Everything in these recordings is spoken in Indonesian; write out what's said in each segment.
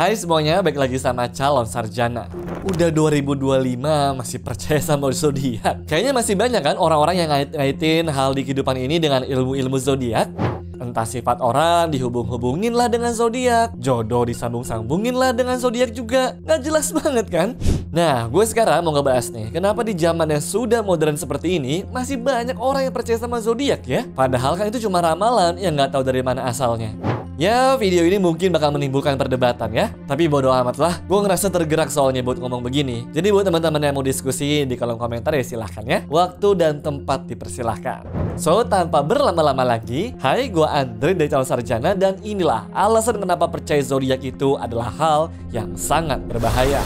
Hai semuanya, balik lagi sama calon sarjana. Udah 2025 masih percaya sama zodiak. Kayaknya masih banyak kan orang-orang yang ngait-ngaitin hal di kehidupan ini dengan ilmu-ilmu zodiak. Entah sifat orang dihubung-hubungin lah dengan zodiak, jodoh disambung-sambungin lah dengan zodiak juga. Nggak jelas banget kan? Nah, gue sekarang mau ngebahas nih, kenapa di zaman yang sudah modern seperti ini masih banyak orang yang percaya sama zodiak ya? Padahal kan itu cuma ramalan yang nggak tahu dari mana asalnya. Ya, video ini mungkin bakal menimbulkan perdebatan ya. Tapi bodo amat lah, gue ngerasa tergerak soalnya buat ngomong begini. Jadi buat teman-teman yang mau diskusi di kolom komentar ya silahkan ya. Waktu dan tempat dipersilahkan. So, tanpa berlama-lama lagi, hai gue Andre dari calon sarjana dan inilah alasan kenapa percaya zodiak itu adalah hal yang sangat berbahaya.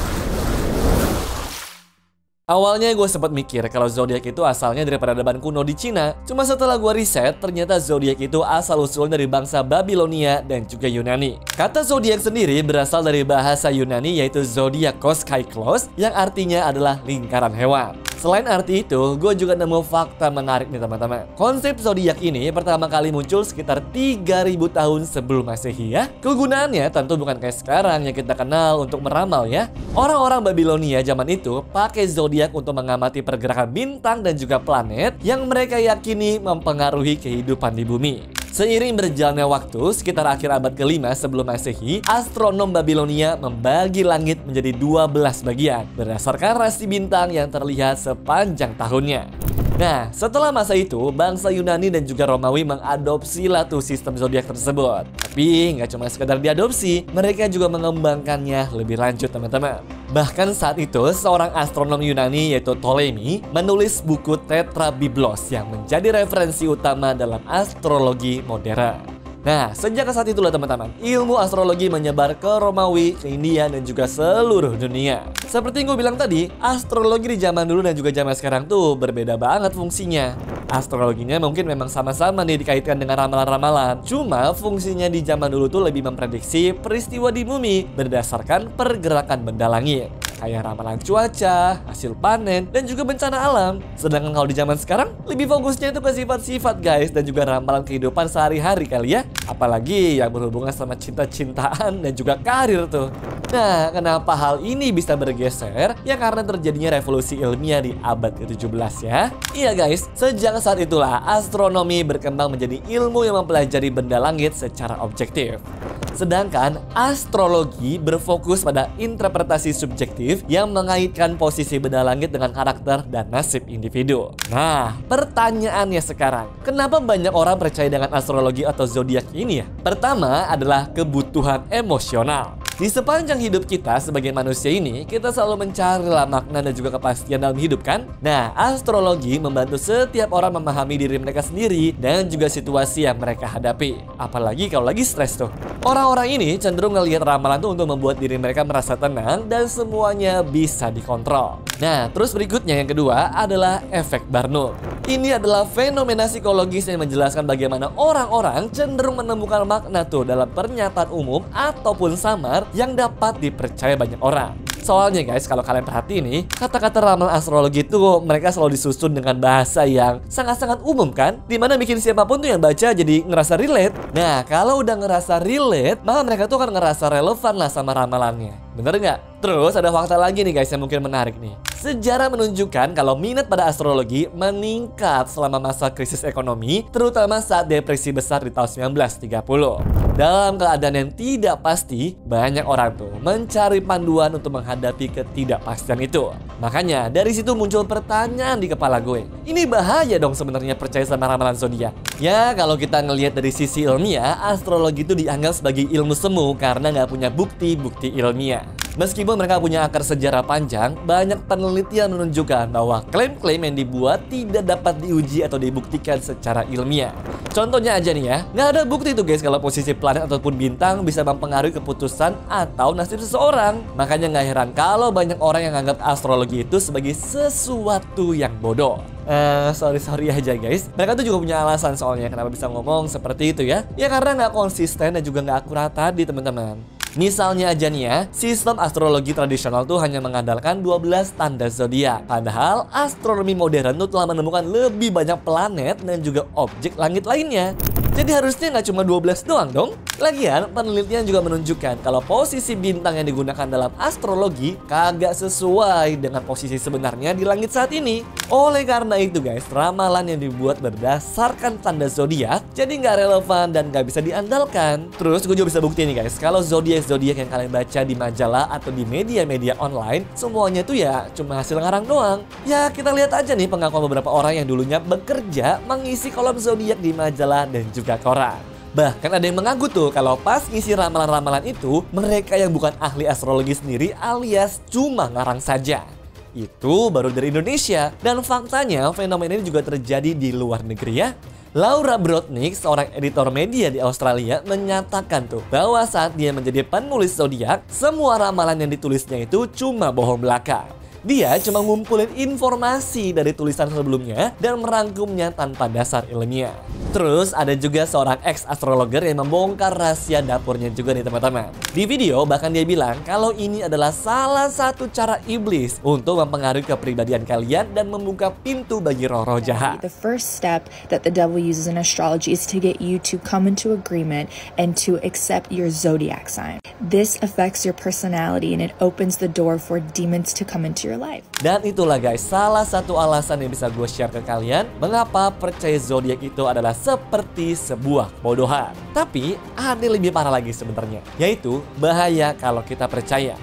Awalnya gue sempat mikir kalau zodiak itu asalnya dari peradaban kuno di Cina. Cuma setelah gue riset, ternyata zodiak itu asal-usulnya dari bangsa Babilonia dan juga Yunani. Kata zodiak sendiri berasal dari bahasa Yunani yaitu zodiakos kaiklos yang artinya adalah lingkaran hewan. Selain arti itu, gue juga nemu fakta menarik nih teman-teman. Konsep zodiak ini pertama kali muncul sekitar 3000 tahun sebelum Masehi ya. Kegunaannya tentu bukan kayak sekarang yang kita kenal untuk meramal ya. Orang-orang Babilonia zaman itu pakai zodiak untuk mengamati pergerakan bintang dan juga planet yang mereka yakini mempengaruhi kehidupan di bumi. Seiring berjalannya waktu, sekitar akhir abad ke-5 sebelum Masehi, astronom Babilonia membagi langit menjadi 12 bagian berdasarkan rasi bintang yang terlihat sepanjang tahunnya. Nah, setelah masa itu, bangsa Yunani dan juga Romawi mengadopsi lah tuh sistem zodiak tersebut. Tapi nggak cuma sekedar diadopsi, mereka juga mengembangkannya lebih lanjut teman-teman. Bahkan saat itu, seorang astronom Yunani yaitu Ptolemy menulis buku Tetrabiblos yang menjadi referensi utama dalam astrologi modern. Nah, sejak saat itulah teman-teman, ilmu astrologi menyebar ke Romawi, ke India, dan juga seluruh dunia. Seperti yang gue bilang tadi, astrologi di zaman dulu dan juga zaman sekarang tuh berbeda banget fungsinya. Astrologinya mungkin memang sama-sama nih dikaitkan dengan ramalan-ramalan. Cuma fungsinya di zaman dulu tuh lebih memprediksi peristiwa di bumi berdasarkan pergerakan benda langit. Kayak ramalan cuaca, hasil panen, dan juga bencana alam. Sedangkan kalau di zaman sekarang, lebih fokusnya itu ke sifat-sifat guys, dan juga ramalan kehidupan sehari-hari kali ya. Apalagi yang berhubungan sama cinta-cintaan dan juga karir tuh. Nah, kenapa hal ini bisa bergeser? Ya karena terjadinya revolusi ilmiah di abad ke-17 ya. Iya guys, sejak saat itulah astronomi berkembang menjadi ilmu yang mempelajari benda langit secara objektif. Sedangkan astrologi berfokus pada interpretasi subjektif yang mengaitkan posisi benda langit dengan karakter dan nasib individu. Nah, pertanyaannya sekarang, kenapa banyak orang percaya dengan astrologi atau zodiak ini ya? Pertama adalah kebutuhan emosional. Di sepanjang hidup kita sebagai manusia ini, kita selalu mencari makna dan juga kepastian dalam hidup kan? Nah, astrologi membantu setiap orang memahami diri mereka sendiri dan juga situasi yang mereka hadapi. Apalagi kalau lagi stres tuh. Orang-orang ini cenderung ngelihat ramalan tuh untuk membuat diri mereka merasa tenang dan semuanya bisa dikontrol. Nah, terus berikutnya yang kedua adalah efek Barnum. Ini adalah fenomena psikologis yang menjelaskan bagaimana orang-orang cenderung menemukan makna tuh dalam pernyataan umum ataupun samar yang dapat dipercaya banyak orang. Soalnya guys, kalau kalian perhatiin nih, kata-kata ramalan astrologi itu mereka selalu disusun dengan bahasa yang sangat-sangat umum kan? Dimana bikin siapapun tuh yang baca jadi ngerasa relate. Nah, kalau udah ngerasa relate, maka mereka tuh akan ngerasa relevan lah sama ramalannya. Bener nggak? Terus ada fakta lagi nih guys yang mungkin menarik nih. Sejarah menunjukkan kalau minat pada astrologi meningkat selama masa krisis ekonomi, terutama saat depresi besar di tahun 1930. Dalam keadaan yang tidak pasti, banyak orang tuh mencari panduan untuk menghadapi ketidakpastian itu. Makanya dari situ muncul pertanyaan di kepala gue. Ini bahaya dong sebenarnya percaya sama ramalan zodiak. Ya kalau kita ngelihat dari sisi ilmiah, astrologi itu dianggap sebagai ilmu semu karena nggak punya bukti-bukti ilmiah. Meskipun mereka punya akar sejarah panjang, banyak penelitian menunjukkan bahwa klaim-klaim yang dibuat tidak dapat diuji atau dibuktikan secara ilmiah. Contohnya aja nih ya, nggak ada bukti tuh guys kalau posisi planet ataupun bintang bisa mempengaruhi keputusan atau nasib seseorang. Makanya nggak heran kalau banyak orang yang anggap astrologi itu sebagai sesuatu yang bodoh. Sorry aja guys. Mereka tuh juga punya alasan soalnya kenapa bisa ngomong seperti itu ya. Ya karena nggak konsisten dan juga nggak akurat tadi teman-teman. Misalnya aja nih ya, sistem astrologi tradisional tuh hanya mengandalkan 12 tanda zodiak. Padahal astronomi modern tuh telah menemukan lebih banyak planet dan juga objek langit lainnya. Jadi harusnya nggak cuma 12 doang dong. Lagian, penelitian juga menunjukkan kalau posisi bintang yang digunakan dalam astrologi kagak sesuai dengan posisi sebenarnya di langit saat ini. Oleh karena itu guys, ramalan yang dibuat berdasarkan tanda zodiak jadi nggak relevan dan nggak bisa diandalkan. Terus gue juga bisa bukti nih guys, kalau zodiak-zodiak yang kalian baca di majalah atau di media-media online, semuanya tuh ya cuma hasil ngarang doang. Ya kita lihat aja nih pengakuan beberapa orang yang dulunya bekerja mengisi kolom zodiak di majalah dan juga koran. Bahkan ada yang mengaku tuh kalau pas ngisi ramalan-ramalan itu, mereka yang bukan ahli astrologi sendiri alias cuma ngarang saja. Itu baru dari Indonesia. Dan faktanya fenomena ini juga terjadi di luar negeri ya. Laura Brodnik, seorang editor media di Australia, menyatakan tuh bahwa saat dia menjadi penulis zodiak, semua ramalan yang ditulisnya itu cuma bohong belaka. Dia cuma ngumpulin informasi dari tulisan sebelumnya dan merangkumnya tanpa dasar ilmiah. Terus ada juga seorang ex-astrologer yang membongkar rahasia dapurnya juga nih teman-teman. Di video bahkan dia bilang kalau ini adalah salah satu cara iblis untuk mempengaruhi kepribadian kalian dan membuka pintu bagi roh-roh jahat. The first step that the devil uses in astrology is to get you to come into agreement and to accept your zodiac sign. This affects your personality and it opens the door for demons to come into your life. Dan itulah guys, salah satu alasan yang bisa gue share ke kalian mengapa percaya zodiak itu adalah seperti sebuah kebodohan. Tapi ada yang lebih parah lagi sebenarnya, yaitu bahaya kalau kita percaya.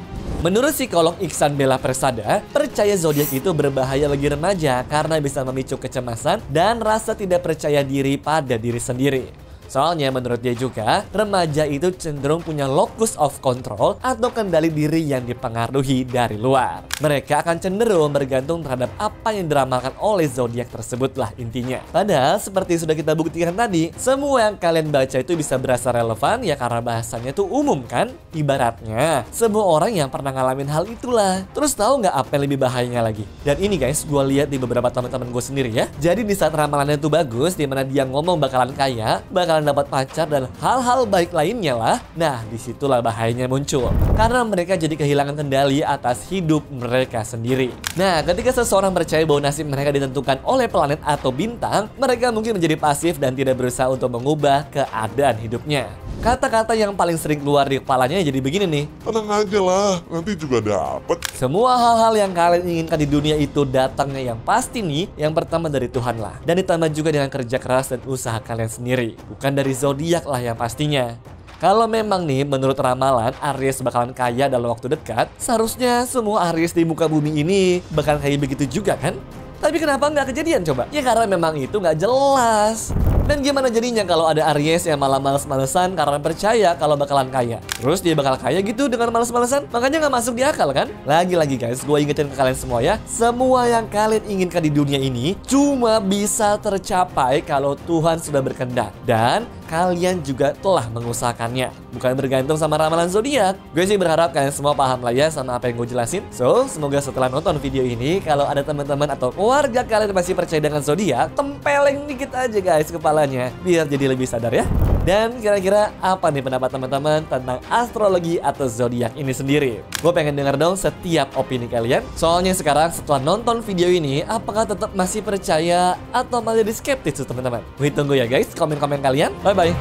Menurut psikolog Iksan Bella Persada, percaya zodiak itu berbahaya bagi remaja karena bisa memicu kecemasan dan rasa tidak percaya diri pada diri sendiri. Soalnya menurut dia juga, remaja itu cenderung punya locus of control atau kendali diri yang dipengaruhi dari luar. Mereka akan cenderung bergantung terhadap apa yang diramalkan oleh zodiak tersebut lah intinya. Padahal seperti sudah kita buktikan tadi, semua yang kalian baca itu bisa berasa relevan ya karena bahasanya tuh umum kan? Ibaratnya, semua orang yang pernah ngalamin hal itulah. Terus tahu nggak apa yang lebih bahayanya lagi? Dan ini guys, gue lihat di beberapa teman-teman gue sendiri ya. Jadi di saat ramalannya tuh bagus, dimana dia ngomong bakalan kaya, bakalan dapat pacar dan hal-hal baik lainnya lah. Nah, disitulah bahayanya muncul. Karena mereka jadi kehilangan kendali atas hidup mereka sendiri. Nah, ketika seseorang percaya bahwa nasib mereka ditentukan oleh planet atau bintang, mereka mungkin menjadi pasif dan tidak berusaha untuk mengubah keadaan hidupnya. Kata-kata yang paling sering keluar di kepalanya jadi begini nih. Tenang aja lah, nanti juga dapet. Semua hal-hal yang kalian inginkan di dunia itu datangnya yang pasti nih, yang pertama dari Tuhan lah. Dan ditambah juga dengan kerja keras dan usaha kalian sendiri. Bukan dari zodiak lah yang pastinya. Kalau memang nih menurut ramalan Aries bakalan kaya dalam waktu dekat, seharusnya semua Aries di muka bumi ini bakalan kayak begitu juga kan? Tapi kenapa nggak kejadian coba? Ya karena memang itu nggak jelas. Dan gimana jadinya kalau ada Aries yang malah males-malesan karena percaya kalau bakalan kaya? Terus dia bakal kaya gitu dengan males-malesan? Makanya nggak masuk di akal kan? Lagi-lagi guys, gue ingetin ke kalian semua ya. Semua yang kalian inginkan di dunia ini cuma bisa tercapai kalau Tuhan sudah berkehendak. Dan kalian juga telah mengusahakannya. Bukan bergantung sama ramalan zodiak. Gue sih berharap kalian semua paham lah ya sama apa yang gue jelasin. So, semoga setelah nonton video ini, kalau ada teman-teman atau keluarga kalian masih percaya dengan zodiak, tempeleng dikit aja guys kepalanya, biar jadi lebih sadar ya. Dan kira-kira apa nih pendapat teman-teman tentang astrologi atau zodiak ini sendiri? Gue pengen denger dong setiap opini kalian. Soalnya sekarang setelah nonton video ini, apakah tetap masih percaya atau malah jadi skeptis tuh teman-teman? Gue tunggu ya guys komen-komen kalian. Bye-bye.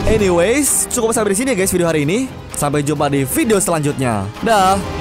Anyways, cukup sampai di sini ya guys video hari ini. Sampai jumpa di video selanjutnya. Dah.